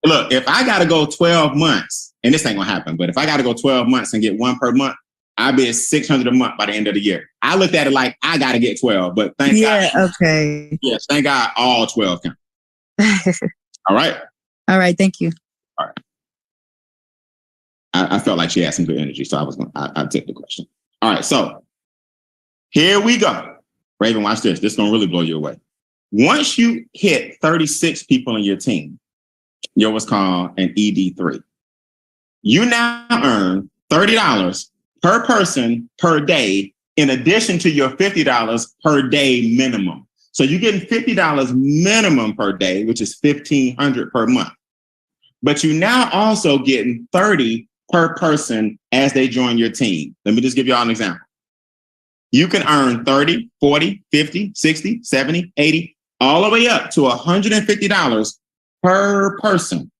look, if I got to go 12 months, and this ain't gonna happen, but if I got to go 12 months and get 1 per month, I'll be at $600 a month by the end of the year. I looked at it like I got to get 12, but thank God. Okay. Yes, thank God all 12 count. All right. All right. Thank you. All right. I felt like she had some good energy, so I took the question. All right. So here we go. Raven, watch this. This is going to really blow you away. Once you hit 36 people on your team, you're what's called an ED3. You now earn $30 per person per day, in addition to your $50 per day minimum. So you're getting $50 minimum per day, which is $1,500 per month. But you now also getting $30 per person as they join your team. Let me just give you all an example. You can earn $30, $40, $50, $60, $70, $80, all the way up to $150 per person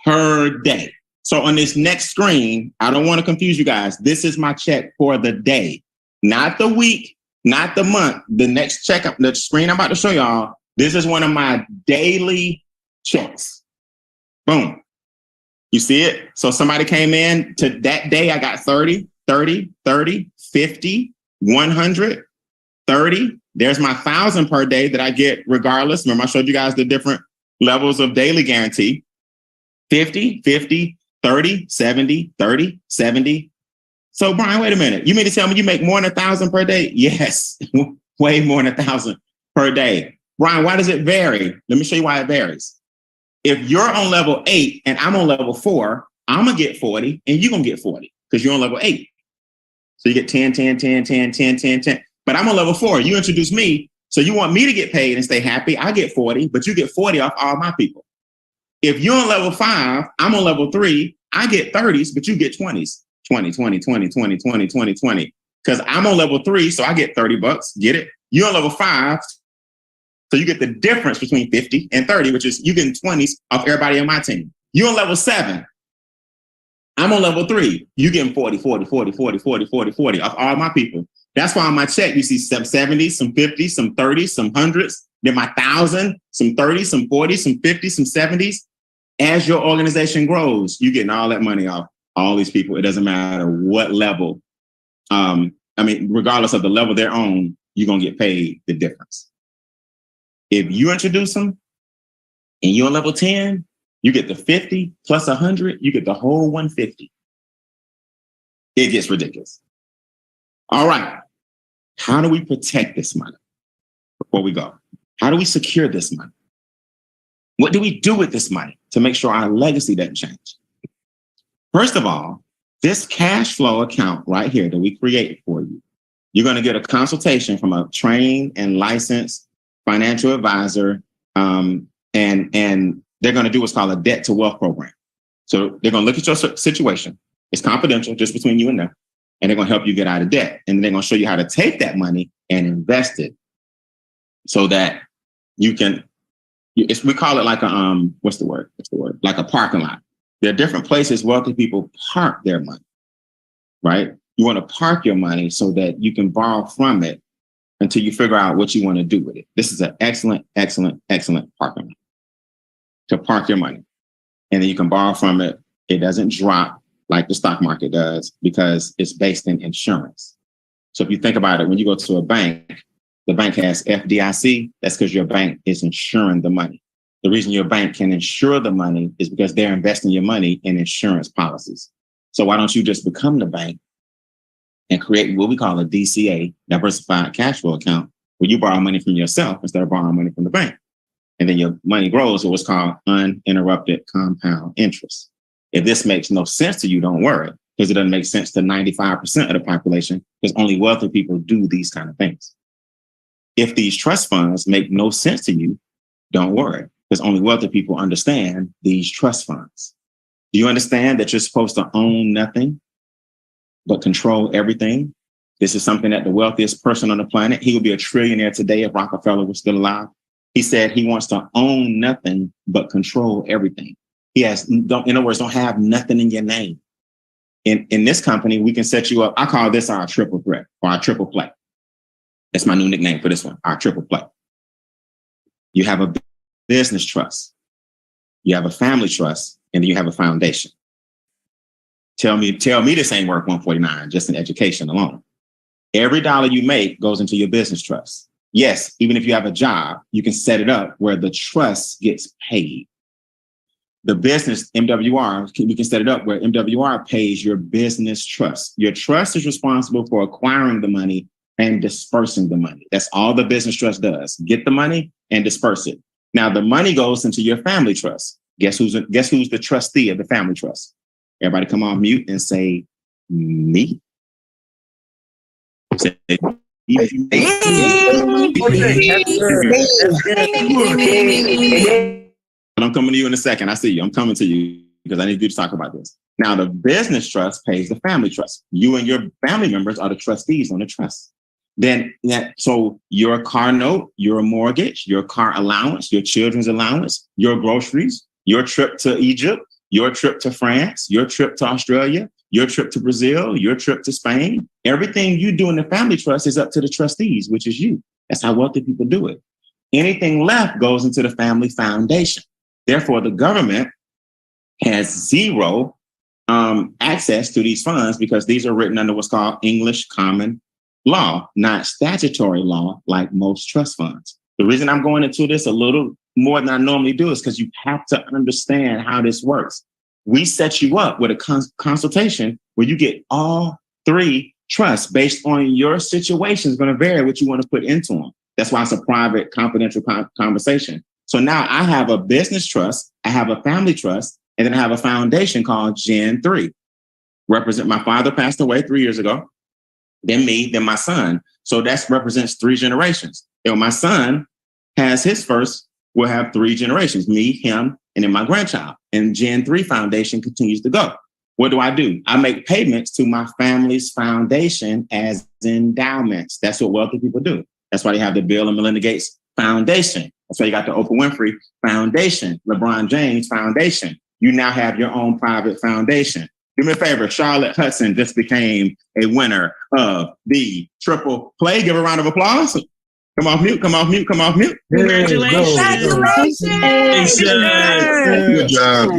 per day. So on this next screen, I don't want to confuse you guys. This is my check for the day, not the week, not the month. The next check, the screen I'm about to show y'all, this is one of my daily checks. Boom. You see it? So somebody came in to that day, I got 30, 30, 30, 50, 100, 30. There's my 1,000 per day that I get regardless. Remember, I showed you guys the different levels of daily guarantee. 50, 50, 30, 70, 30, 70. So Brian, wait a minute. You mean to tell me you make more than 1,000 per day? Yes, way more than 1,000 per day. Brian, why does it vary? Let me show you why it varies. If you're on level 8 and I'm on level 4, I'm going to get 40 and you're going to get 40 because you're on level 8. So you get 10, 10, 10, 10, 10, 10, 10. But I'm on level 4. You introduce me. So you want me to get paid and stay happy. I get 40, but you get 40 off all my people. If you're on level 5, I'm on level 3, I get 30s, but you get 20s. 20, 20, 20, 20, 20, 20, 20. Because I'm on level 3, so I get $30. Get it? You're on level 5. So you get the difference between 50 and 30, which is you getting 20s off everybody on my team. You're on level 7. I'm on level 3. You getting 40, 40, 40, 40, 40, 40, 40 off all my people. That's why on my check, you see some 70s, some 50s, some 30s, some hundreds, then my 1,000, some 30s, some 40s, some 50s, some 70s. As your organization grows, you're getting all that money off all these people. It doesn't matter what level. Regardless of the level they're on, you're going to get paid the difference. If you introduce them and you're on level 10, you get the 50 plus 100, you get the whole 150. It gets ridiculous. All right. How do we protect this money before we go? How do we secure this money? What do we do with this money to make sure our legacy doesn't change? First of all, this cash flow account right here that we created for you, you're going to get a consultation from a trained and licensed financial advisor, and they're going to do what's called a debt to wealth program. So they're going to look at your situation. It's confidential, just between you and them, and they're going to help you get out of debt. And they're going to show you how to take that money and invest it so that you can, we call it like a, what's the word? Like a parking lot. There are different places wealthy people park their money, right? You want to park your money so that you can borrow from it until you figure out what you want to do with it. This is an excellent, excellent, excellent parking lot to park your money. And then you can borrow from it. It doesn't drop like the stock market does because it's based in insurance. So if you think about it, when you go to a bank, the bank has FDIC. That's because your bank is insuring the money. The reason your bank can insure the money is because they're investing your money in insurance policies. So why don't you just become the bank and create what we call a DCA, diversified cash flow account, where you borrow money from yourself instead of borrowing money from the bank. And then your money grows at what's called uninterrupted compound interest. If this makes no sense to you, don't worry, because it doesn't make sense to 95% of the population, because only wealthy people do these kind of things. If these trust funds make no sense to you, don't worry, because only wealthy people understand these trust funds. Do you understand that you're supposed to own nothing but control everything? This is something that the wealthiest person on the planet, he would be a trillionaire today if Rockefeller was still alive. He said he wants to own nothing but control everything. He has, in other words, don't have nothing in your name. In this company, we can set you up. I call this our triple threat or our triple play. That's my new nickname for this one, our triple play. You have a business trust, you have a family trust, and then you have a foundation. Tell me this ain't worth 149, just in education alone. Every dollar you make goes into your business trust. Yes, even if you have a job, you can set it up where the trust gets paid. The business MWR, we can set it up where MWR pays your business trust. Your trust is responsible for acquiring the money and dispersing the money. That's all the business trust does. Get the money and disperse it. Now the money goes into your family trust. Guess who's the trustee of the family trust? Everybody come on mute and say, me. Say, I'm coming to you in a second. I see you. I'm coming to you because I need you to talk about this. Now, the business trust pays the family trust. You and your family members are the trustees on the trust. So your car note, your mortgage, your car allowance, your children's allowance, your groceries, your trip to Egypt, your trip to France, your trip to Australia, your trip to Brazil, your trip to Spain, everything you do in the family trust is up to the trustees, which is you. That's how wealthy people do it. Anything left goes into the family foundation. Therefore, the government has zero access to these funds because these are written under what's called English common law, not statutory law like most trust funds. The reason I'm going into this a little more than I normally do is because you have to understand how this works. We set you up with a consultation where you get all three trusts based on your situation is going to vary what you want to put into them. That's why it's a private, confidential conversation. So now I have a business trust, I have a family trust, and then I have a foundation called Gen 3. My father passed away 3 years ago, then me, then my son. So that represents 3 generations. And when my son has his first, we'll have 3 generations, me, him, and then my grandchild. And Gen 3 foundation continues to go. What do? I make payments to my family's foundation as endowments. That's what wealthy people do. That's why they have the Bill and Melinda Gates Foundation. That's why you got the Oprah Winfrey Foundation, LeBron James Foundation. You now have your own private foundation. Do me a favor. Charlotte Hudson just became a winner of the triple play. Give her a round of applause. Come off mute. Congratulations. Good job.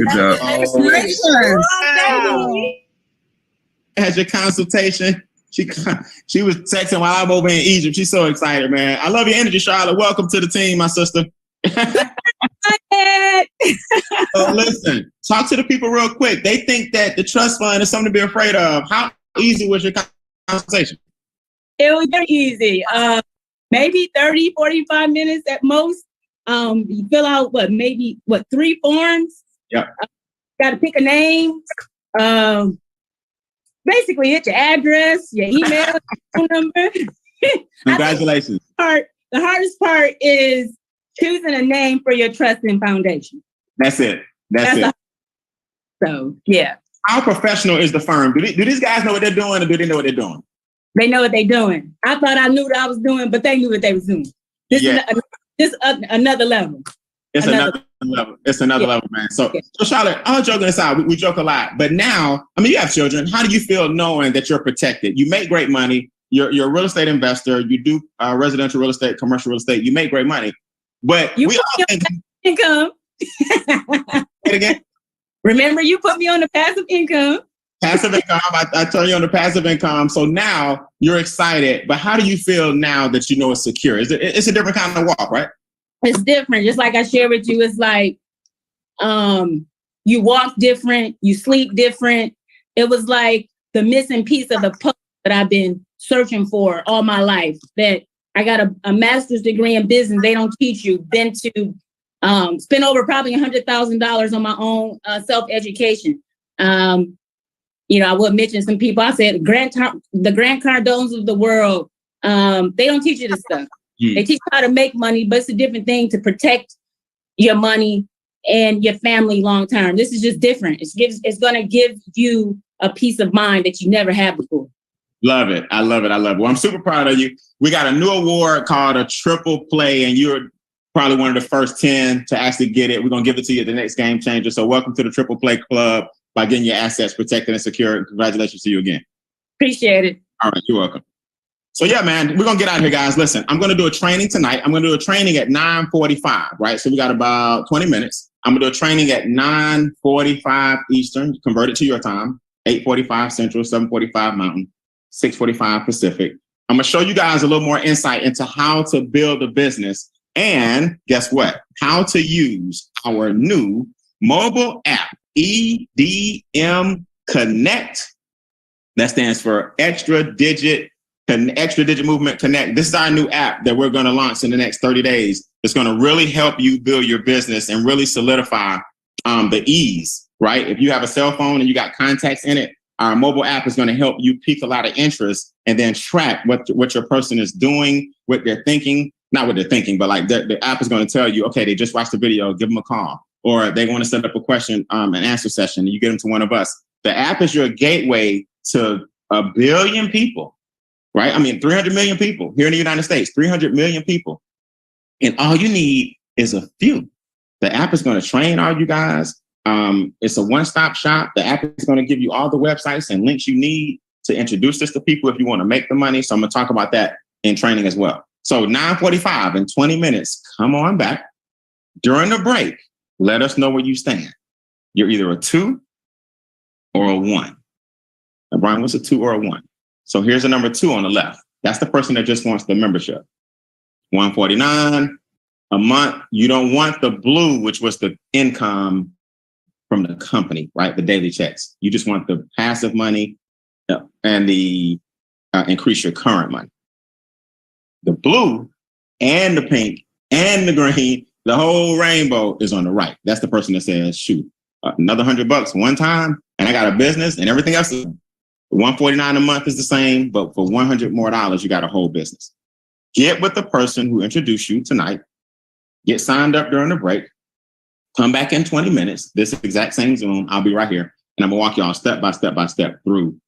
Had your consultation. She was texting while I'm over in Egypt. She's so excited, man. I love your energy, Charlotte. Welcome to the team, my sister. So listen, talk to the people real quick. They think that the trust fund is something to be afraid of. How easy was your conversation? It was very easy. Maybe 30, 45 minutes at most. You fill out 3 forms? Yep. Got to pick a name. Basically, hit your address, your email, phone number. Congratulations. The hardest part is choosing a name for your trust and foundation. That's it. So, yeah. How professional is the firm? Do these guys know what they're doing, or do they know what they're doing? They know what they're doing. I thought I knew what I was doing, but they knew what they was doing. This is another level. It's another level. It's another level, man. So Charlotte, all joking aside, we joke a lot. But now, I mean, you have children. How do you feel knowing that you're protected? You make great money. You're a real estate investor. You do residential real estate, commercial real estate. You make great money. But we all think income. Say it again. Remember, you put me on the passive income. Passive income. I turn you on the passive income. So now you're excited. But how do you feel now that you know it's secure? It's a different kind of walk, right? It's different. Just like I shared with you, it's like you walk different, you sleep different. It was like the missing piece of the puzzle that I've been searching for all my life. That I got a master's degree in business. They don't teach you. Been to spend over probably $100,000 on my own self-education. I would mention some people. I said the Grant Cardones of the world. They don't teach you this stuff. They teach you how to make money, but it's a different thing to protect your money and your family long term. This is just different. It's going to give you a peace of mind that you never had before. Love it. I love it. Well, I'm super proud of you. We got a new award called a triple play, and you're probably one of the first 10 to actually get it. We're going to give it to you at the next Game Changer. So welcome to the Triple Play Club by getting your assets protected and secure. Congratulations to you again. Appreciate it. All right. You're welcome. So yeah, man, we're going to get out of here, guys. Listen, I'm going to do a training tonight. I'm going to do a training at 9:45, right? So we got about 20 minutes. I'm going to do a training at 9:45 Eastern, convert it to your time, 8:45 Central, 7:45 Mountain, 6:45 Pacific. I'm going to show you guys a little more insight into how to build a business and guess what? How to use our new mobile app, EDM Connect. That stands for Extra Digit Movement Connect. This is our new app that we're going to launch in the next 30 days. It's going to really help you build your business and really solidify the ease, right? If you have a cell phone and you got contacts in it, our mobile app is going to help you pique a lot of interest and then track what your person is doing, what they're thinking, not what they're thinking, but like the app is going to tell you, okay, they just watched the video, give them a call, or they want to set up a question and answer session, and you get them to one of us. The app is your gateway to 1 billion people. Right? I mean, 300 million people here in the United States, 300 million people. And all you need is a few. The app is going to train all you guys. It's a one-stop shop. The app is going to give you all the websites and links you need to introduce this to people if you want to make the money. So I'm going to talk about that in training as well. So 9:45 in 20 minutes, come on back. During the break, let us know where you stand. You're either a 2 or a 1. Now, Brian, what's a 2 or a 1? So here's the number 2 on the left. That's the person that just wants the membership. $149 a month. You don't want the blue, which was the income from the company, right? The daily checks. You just want the passive money and the increase your current money. The blue and the pink and the green, the whole rainbow is on the right. That's the person that says, shoot, another $100 one time, and I got a business and everything else is $149 a month is the same, but for $100 more, you got a whole business. Get with the person who introduced you tonight. Get signed up during the break. Come back in 20 minutes. This exact same Zoom. I'll be right here. And I'm going to walk y'all step by step through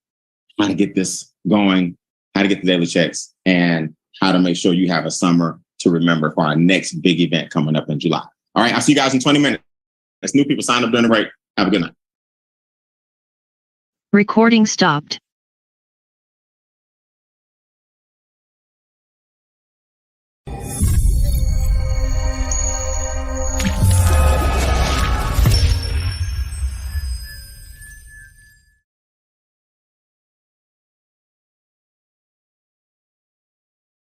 how to get this going, how to get the daily checks, and how to make sure you have a summer to remember for our next big event coming up in July. All right. I'll see you guys in 20 minutes. That's new people. Sign up during the break. Have a good night. Recording stopped.